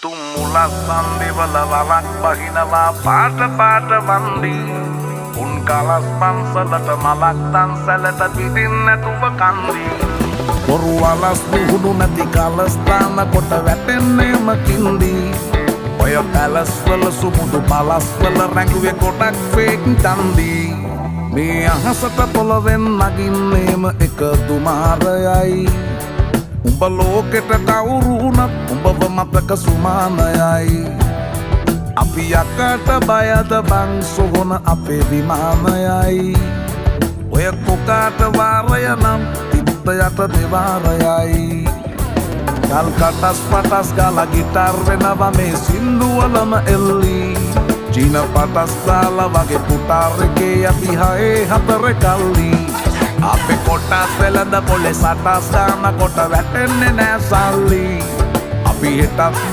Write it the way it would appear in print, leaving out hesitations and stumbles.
තුම්මුලස් සන්දිවල වලක් බහිනවා පාට පාට වන්දි උන් කලස් පන්සලට මලක් තන්සලට පිටින් නැතුව කන්දි බොරු වලස් නිහුණු නැති කලස්ථාන කොට වැටෙන්නේම කින්දි ඔය පැලස් වල සුමුදු පලස් වල රැඟුවේ කොටක් ෆේක් තන්දි මේ අහසට පොළවෙන් නගින්නේම එක දුමාරයයි උඹ ලෝකෙට කවුරුණත් උඹව මතක සුමානයයි අපි යකට බයද බං සොහොන අපේ විමානයයි ඔය කොකාට වාරය නම් තිත්ත යට දෙවාරයයි ගල් කටස් පටස් ගාලා ගිටාර් වෙනවා මේ සින්දුවලම එල්ලි චීන පටස් දාලා වගේ පුටාර් එකේ අපි හයේ හතර කල්ලි අපේ කොටස් වෙලඳ පොලේ සටස් දාන කොට වැටෙන්නේ නෑ සල්ලි අපි හිටත්